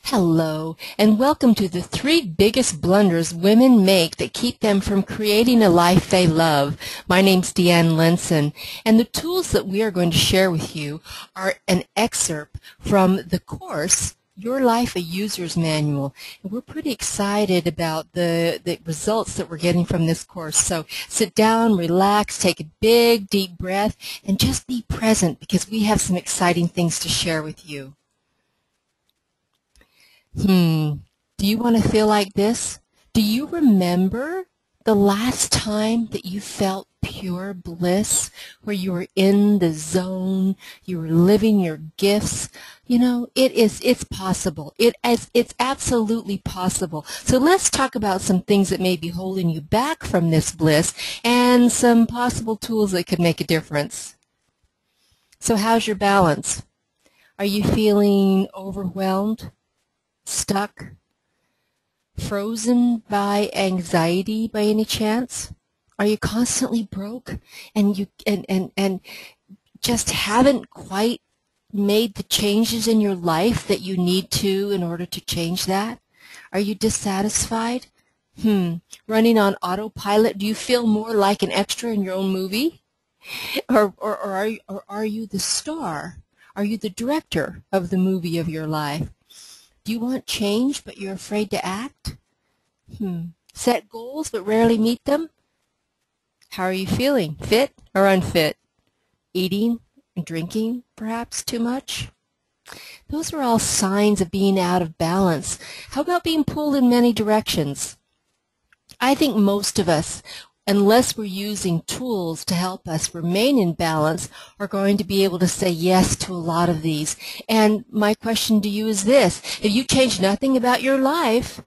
Hello, and welcome to the 3 biggest blunders women make that keep them from creating a life they love. My name's Deanne Linson, and the tools that we are going to share with you are an excerpt from the course, Your Life a User's Manual. And we're pretty excited about the results that we're getting from this course. So sit down, relax, take a big, deep breath, and just be present because we have some exciting things to share with you. Do you want to feel like this? Do you remember the last time that you felt pure bliss, where you were in the zone, you were living your gifts? You know, it's possible. It's absolutely possible. So let's talk about some things that may be holding you back from this bliss and some possible tools that could make a difference. So how's your balance? Are you feeling overwhelmed? Stuck, frozen by anxiety by any chance? Are you constantly broke and you just haven't quite made the changes in your life that you need to in order to change that? Are you dissatisfied? Running on autopilot? Do you feel more like an extra in your own movie? Or are you the star? Are you the director of the movie of your life? Do you want change, but you're afraid to act? Set goals, but rarely meet them? How are you feeling? Fit or unfit? Eating and drinking, perhaps, too much? Those are all signs of being out of balance. How about being pulled in many directions? I think most of us, unless we're using tools to help us remain in balance, are going to be able to say yes to a lot of these. And my question to you is this: if you change nothing about your life,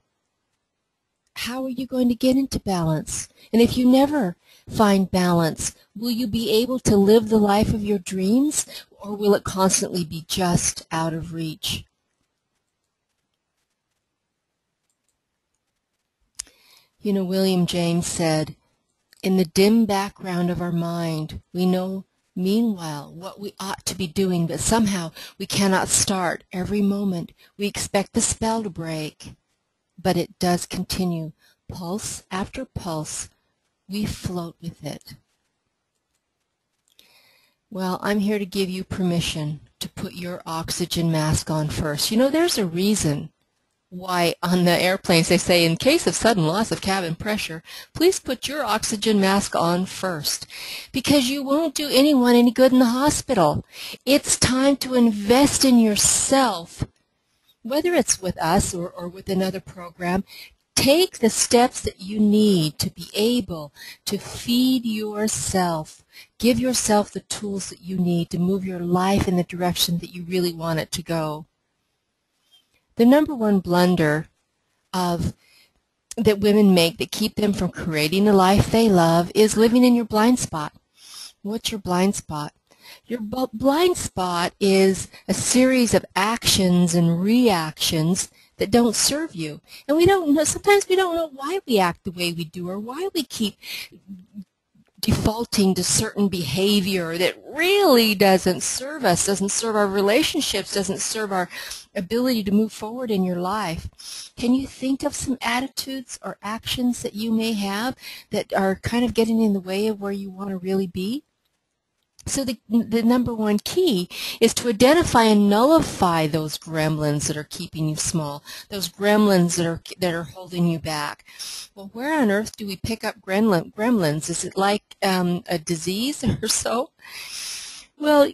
how are you going to get into balance? And if you never find balance, will you be able to live the life of your dreams, or will it constantly be just out of reach? You know, William James said, "In the dim background of our mind, we know meanwhile what we ought to be doing, but somehow we cannot start. Every moment we expect the spell to break, but it does continue. Pulse after pulse, we float with it." Well, I'm here to give you permission to put your oxygen mask on first. You know, there's a reason why on the airplanes they say, in case of sudden loss of cabin pressure, please put your oxygen mask on first, because you won't do anyone any good in the hospital. It's time to invest in yourself, whether it's with us or with another program. Take the steps that you need to be able to feed yourself. Give yourself the tools that you need to move your life in the direction that you really want it to go. The number one blunder that women make that keep them from creating the life they love is living in your blind spot. What's your blind spot? Your blind spot is a series of actions and reactions that don't serve you. And we don't know, sometimes we don't know why we act the way we do, or why we keep defaulting to certain behavior that really doesn't serve us, doesn't serve our relationships, doesn't serve our ability to move forward in your life. Can you think of some attitudes or actions that you may have that are kind of getting in the way of where you want to really be? So the number one key is to identify and nullify those gremlins that are keeping you small, those gremlins that are holding you back. Well, where on earth do we pick up gremlins? Is it like a disease or so? Well,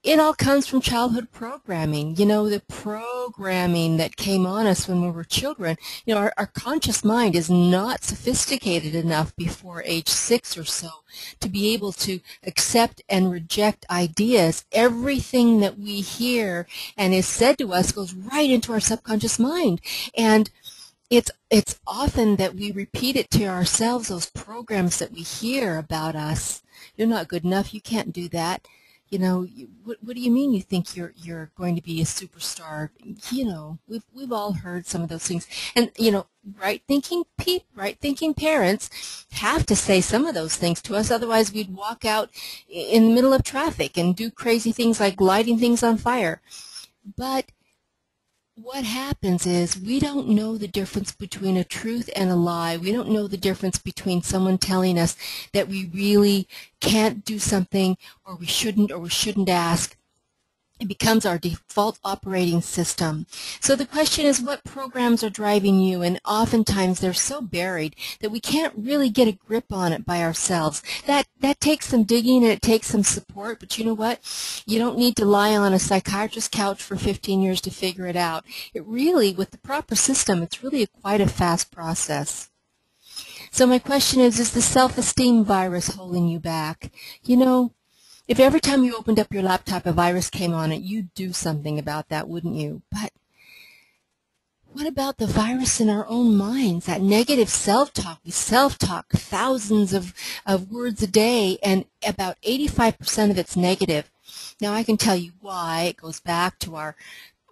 it all comes from childhood programming. You know, the programming that came on us when we were children. You know, our conscious mind is not sophisticated enough before age 6 or so to be able to accept and reject ideas. Everything that we hear and is said to us goes right into our subconscious mind. And it's often that we repeat it to ourselves, those programs that we hear about us. You're not good enough. You can't do that. You know, what do you mean you think you're going to be a superstar? You know, we've all heard some of those things. And, you know, right-thinking parents have to say some of those things to us, otherwise we'd walk out in the middle of traffic and do crazy things like lighting things on fire. But what happens is we don't know the difference between a truth and a lie. We don't know the difference between someone telling us that we really can't do something or we shouldn't ask. It becomes our default operating system. So the question is, what programs are driving you? And oftentimes they're so buried that we can't really get a grip on it by ourselves. That takes some digging and it takes some support, but you know what? You don't need to lie on a psychiatrist's couch for 15 years to figure it out. It really, with the proper system, it's really quite a fast process. So my question is the self-esteem virus holding you back? You know, if every time you opened up your laptop a virus came on it, you'd do something about that, wouldn't you? But what about the virus in our own minds, that negative self-talk? We self-talk thousands of words a day, and about 85% of it's negative. Now, I can tell you why. It goes back to our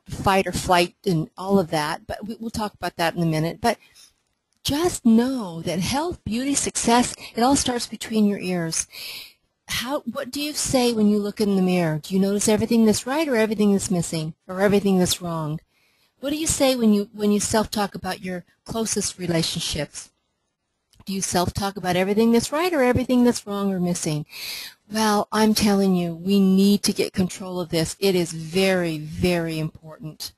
fight or flight and all of that, but we'll talk about that in a minute. But just know that health, beauty, success, it all starts between your ears. What do you say when you look in the mirror? Do you notice everything that's right or everything that's missing or everything that's wrong? What do you say when you self-talk about your closest relationships? Do you self-talk about everything that's right or everything that's wrong or missing? Well, I'm telling you, we need to get control of this. It is very, very important.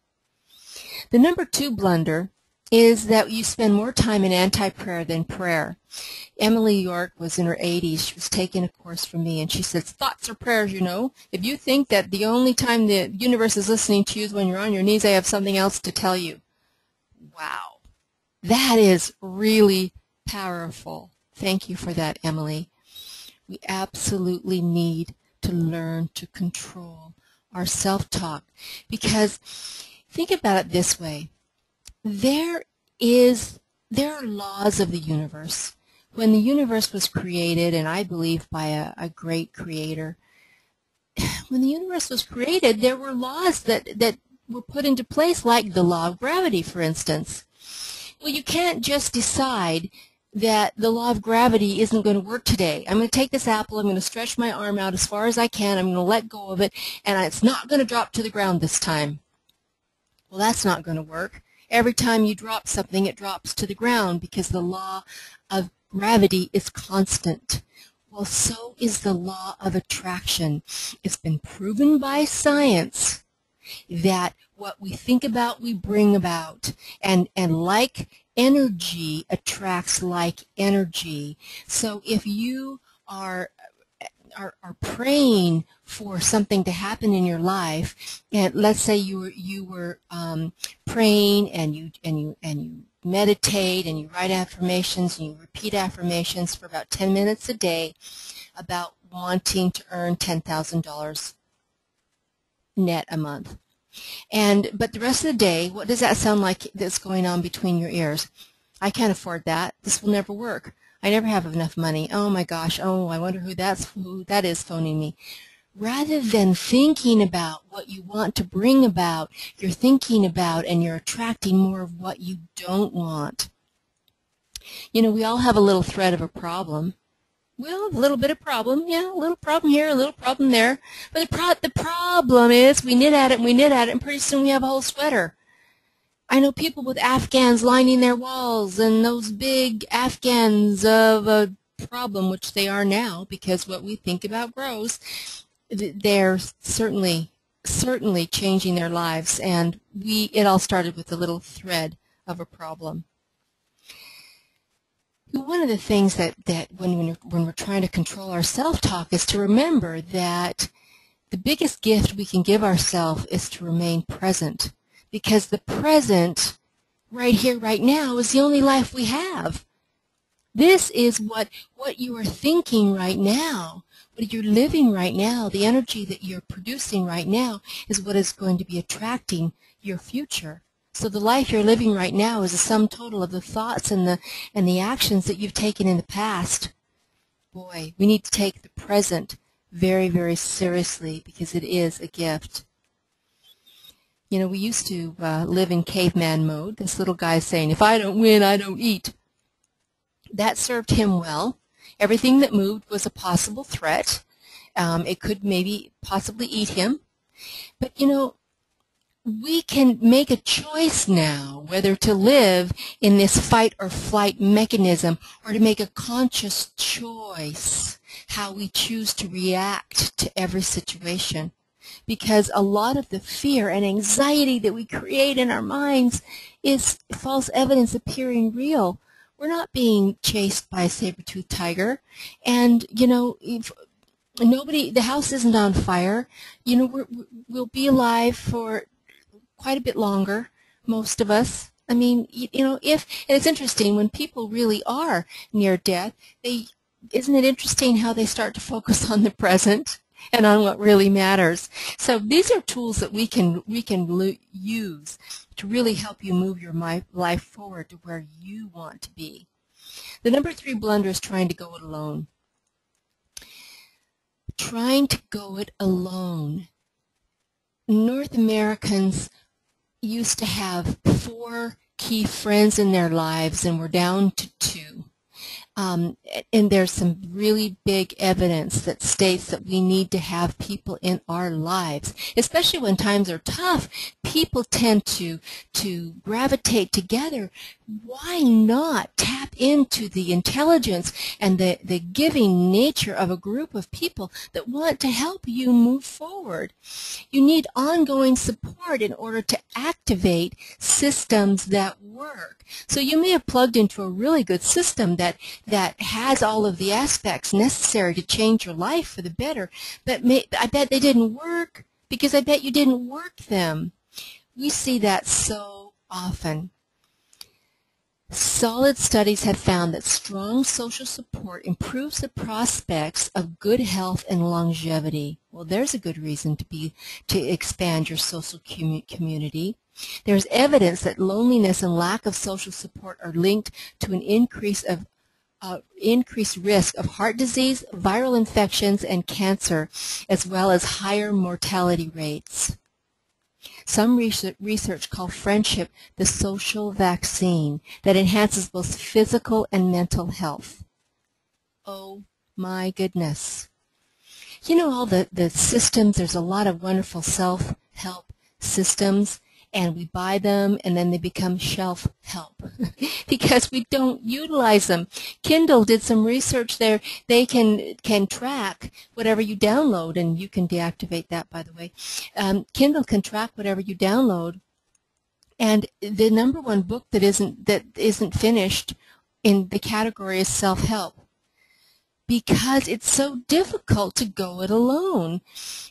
The number 2 blunder is that you spend more time in anti-prayer than prayer. Emily York was in her 80s. She was taking a course from me, and she says, thoughts are prayers, you know. If you think that the only time the universe is listening to you is when you're on your knees, I have something else to tell you. Wow. That is really powerful. Thank you for that, Emily. We absolutely need to learn to control our self-talk, because think about it this way. There are laws of the universe. When the universe was created, and I believe by a great creator, when the universe was created, there were laws that were put into place, like the law of gravity, for instance. Well, you can't just decide that the law of gravity isn't going to work today. I'm going to take this apple, I'm going to stretch my arm out as far as I can, I'm going to let go of it, and it's not going to drop to the ground this time. Well, that's not going to work. Every time you drop something, it drops to the ground because the law of gravity is constant. Well, so is the law of attraction. It's been proven by science that what we think about, we bring about. And like energy attracts like energy. So if you are praying for something to happen in your life, and let's say you were praying and you meditate and you write affirmations and you repeat affirmations for about 10 minutes a day about wanting to earn $10,000 net a month. But the rest of the day, what does that sound like that's going on between your ears? I can't afford that. This will never work. I never have enough money. Oh my gosh. Oh, I wonder who that is phoning me. Rather than thinking about what you want to bring about, you're thinking about and you're attracting more of what you don't want. You know, we all have a little thread of a problem. Well, a little bit of problem, yeah, a little problem here, a little problem there. But the problem is we knit at it and we knit at it, and pretty soon we have a whole sweater. I know people with Afghans lining their walls and those big Afghans of a problem, which they are now because what we think about grows. They're certainly changing their lives, and it all started with a little thread of a problem. One of the things that when we're trying to control our self-talk is to remember that the biggest gift we can give ourselves is to remain present, because the present, right here, right now, is the only life we have. This is what you are thinking right now, what you're living right now, the energy that you're producing right now is what is going to be attracting your future. So the life you're living right now is a sum total of the thoughts and the actions that you've taken in the past. Boy, we need to take the present very, very seriously because it is a gift. You know, we used to live in caveman mode. This little guy saying, if I don't win, I don't eat. That served him well. Everything that moved was a possible threat. It could maybe possibly eat him. But, you know, we can make a choice now whether to live in this fight or flight mechanism or to make a conscious choice how we choose to react to every situation. Because a lot of the fear and anxiety that we create in our minds is false evidence appearing real. We're not being chased by a saber-toothed tiger, and if the house isn't on fire. We'll be alive for quite a bit longer, most of us. I mean, and it's interesting when people really are near death, isn't it interesting how they start to focus on the present and on what really matters? So these are tools that we can use to really help you move your life forward to where you want to be. The number 3 blunder is trying to go it alone. Trying to go it alone. North Americans used to have 4 key friends in their lives, and we're down to 2. And there's some really big evidence that states that we need to have people in our lives, especially when times are tough. People tend to gravitate together. Why not tap into the intelligence and the giving nature of a group of people that want to help you move forward? You need ongoing support in order to activate systems that work. So you may have plugged into a really good system that has all of the aspects necessary to change your life for the better, but I bet they didn't work because I bet you didn't work them. We see that so often. Solid studies have found that strong social support improves the prospects of good health and longevity. Well, there's a good reason to expand your social community. There's evidence that loneliness and lack of social support are linked to an increased risk of heart disease, viral infections, and cancer, as well as higher mortality rates. Some research call friendship the social vaccine that enhances both physical and mental health. Oh my goodness. All the systems, there's a lot of wonderful self-help systems, and we buy them and then they become shelf help because we don't utilize them. Kindle did some research there. They can track whatever you download, and you can deactivate that, by the way. Kindle can track whatever you download, and the number 1 book that isn't finished in the category is self-help, because it's so difficult to go it alone.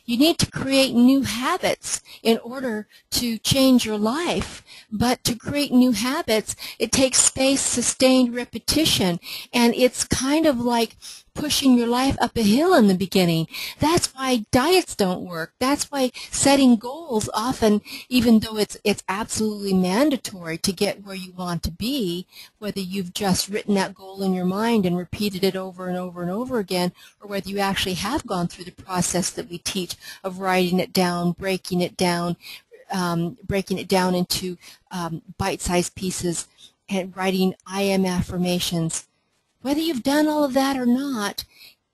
You need to create new habits in order to change your life. But to create new habits, it takes spaced, sustained repetition. And it's kind of like pushing your life up a hill in the beginning. That's why diets don't work. That's why setting goals often, even though it's absolutely mandatory to get where you want to be, whether you've just written that goal in your mind and repeated it over and over and over again, or whether you actually have gone through the process that we teach of writing it down, breaking it down into bite-sized pieces, and writing I am affirmations. Whether you've done all of that or not,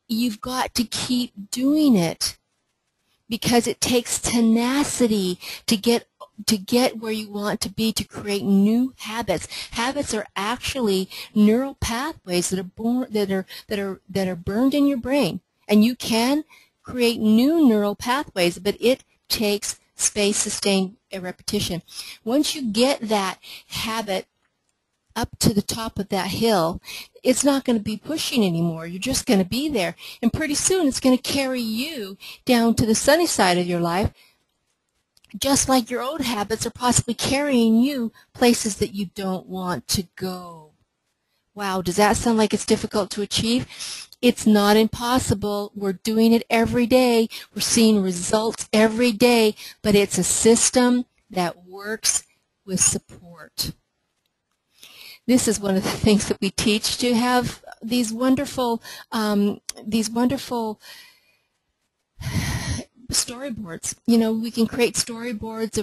you've got to keep doing it, because it takes tenacity to get where you want to be, to create new habits. Habits are actually neural pathways that are burned in your brain, and you can create new neural pathways, but it takes spaced, sustained repetition. Once you get that habit up to the top of that hill, it's not going to be pushing anymore. You're just going to be there. And pretty soon it's going to carry you down to the sunny side of your life, just like your old habits are possibly carrying you places that you don't want to go. Wow, does that sound like it's difficult to achieve? It's not impossible. We're doing it every day. We're seeing results every day, but it's a system that works with support. This is one of the things that we teach, to have these wonderful storyboards. We can create storyboards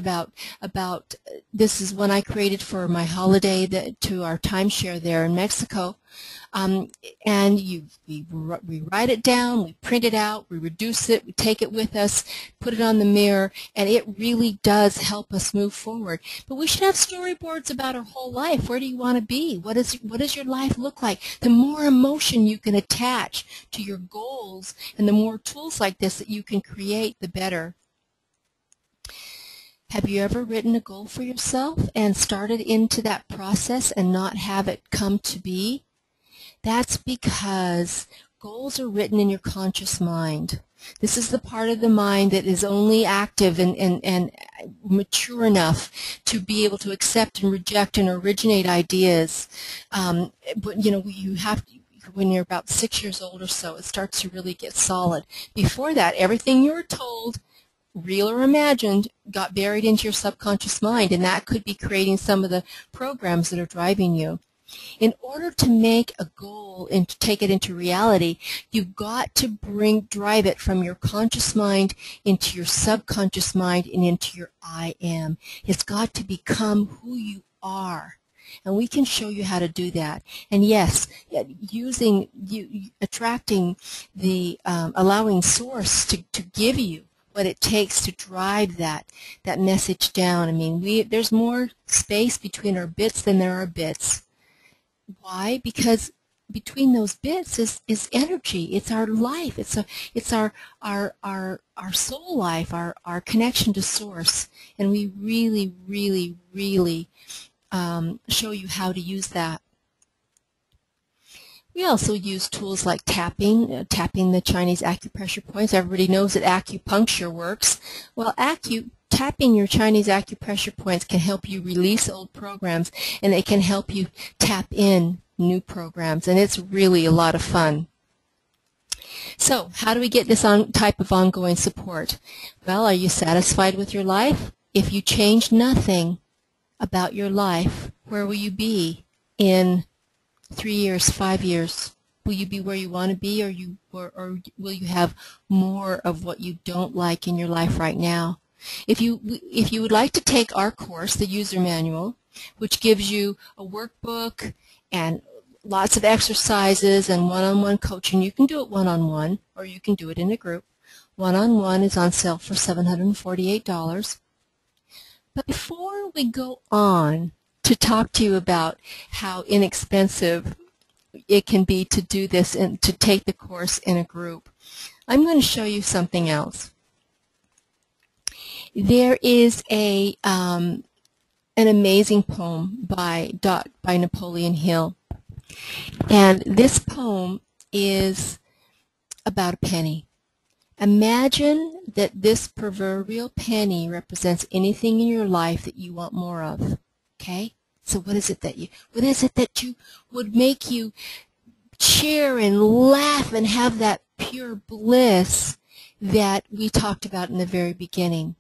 about this is one I created for my holiday to our timeshare there in Mexico. Um, and we write it down, we print it out, we reduce it, we take it with us, put it on the mirror, and it really does help us move forward. But we should have storyboards about our whole life. Where do you want to be? What does your life look like? The more emotion you can attach to your goals and the more tools like this that you can create, the better. Have you ever written a goal for yourself and started into that process and not have it come to be? That's because goals are written in your conscious mind. This is the part of the mind that is only active and mature enough to be able to accept and reject and originate ideas. But you have to, when you're about 6 years old or so, it starts to really get solid. Before that, everything you were told, real or imagined, got buried into your subconscious mind, and that could be creating some of the programs that are driving you. In order to make a goal and to take it into reality, you've got to drive it from your conscious mind into your subconscious mind and into your I am. It's got to become who you are. And we can show you how to do that. And yes, attracting the, allowing Source to give you what it takes to drive that message down. I mean, there's more space between our bits than there are bits. Why? Because between those bits is energy. It's our life. It's our soul life, our connection to Source. And we really, really, really show you how to use that. We also use tools like tapping the Chinese acupressure points. Everybody knows that acupuncture works. Well, tapping your Chinese acupressure points can help you release old programs, and it can help you tap in new programs, and it's really a lot of fun. So, how do we get this type of ongoing support? Well, are you satisfied with your life? If you change nothing about your life, where will you be in 3 years, 5 years? Will you be where you want to be, or will you have more of what you don't like in your life right now? If you would like to take our course, the user manual, which gives you a workbook and lots of exercises and one-on-one coaching, you can do it one-on-one or you can do it in a group. One-on-one is on sale for $748. But before we go on to talk to you about how inexpensive it can be to do this and to take the course in a group, I'm going to show you something else. There is an amazing poem by Napoleon Hill, and this poem is about a penny. Imagine that this proverbial penny represents anything in your life that you want more of. Okay? So what is it that you would make you cheer and laugh and have that pure bliss that we talked about in the very beginning?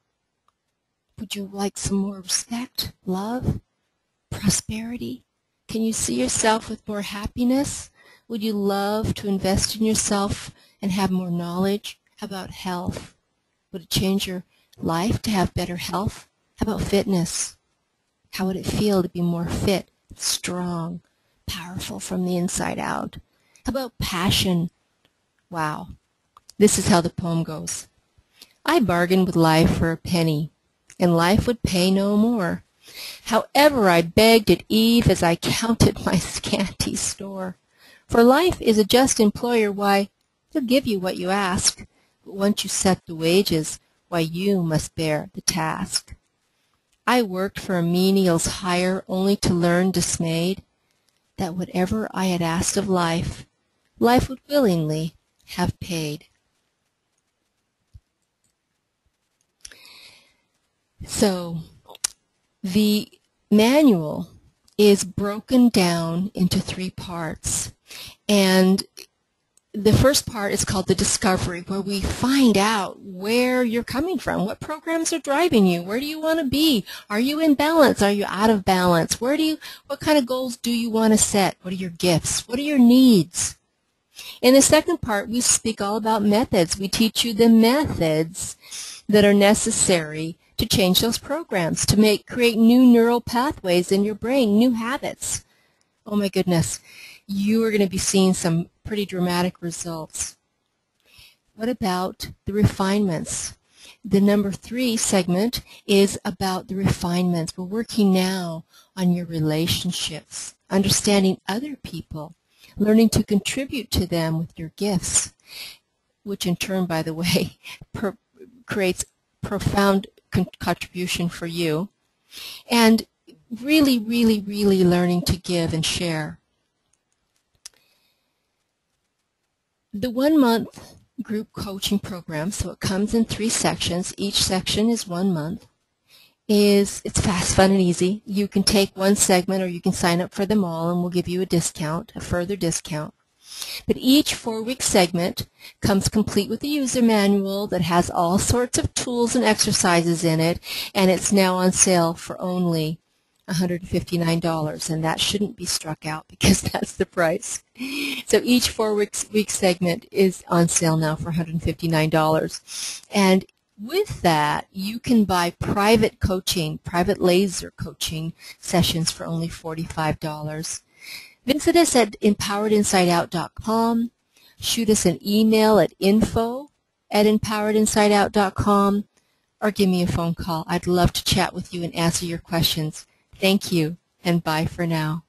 Would you like some more respect, love, prosperity? Can you see yourself with more happiness? Would you love to invest in yourself and have more knowledge? How about health? Would it change your life to have better health? How about fitness? How would it feel to be more fit, strong, powerful from the inside out? How about passion? Wow. This is how the poem goes. I bargained with life for a penny, and life would pay no more. However, I begged at eve as I counted my scanty store. For life is a just employer, why, he'll give you what you ask. But once you set the wages, why, you must bear the task. I worked for a menial's hire only to learn dismayed that whatever I had asked of life, life would willingly have paid. So the manual is broken down into 3 parts, and the first part is called the discovery, where we find out where you're coming from, what programs are driving you, where do you want to be, are you in balance, are you out of balance, what kind of goals do you want to set, what are your gifts, what are your needs. In the second part, we speak all about methods. We teach you the methods that are necessary to change those programs, to create new neural pathways in your brain, new habits. Oh my goodness. you are going to be seeing some pretty dramatic results. What about the refinements? The number 3 segment is about the refinements. We're working now on your relationships, understanding other people, learning to contribute to them with your gifts, which in turn, by the way, creates profound contribution for you, and really, really, really learning to give and share. The 1-month group coaching program, so it comes in 3 sections. Each section is 1 month. It's fast, fun, and easy. You can take one segment or you can sign up for them all and we'll give you a discount, a further discount. But each 4-week segment comes complete with a user manual that has all sorts of tools and exercises in it, and it's now on sale for only $159, and that shouldn't be struck out because that's the price. So each 4-week segment is on sale now for $159. And with that, you can buy private coaching, private laser coaching sessions for only $45. Visit us at empoweredinsideout.com. Shoot us an email at info@empoweredinsideout.com, or give me a phone call. I'd love to chat with you and answer your questions. Thank you, and bye for now.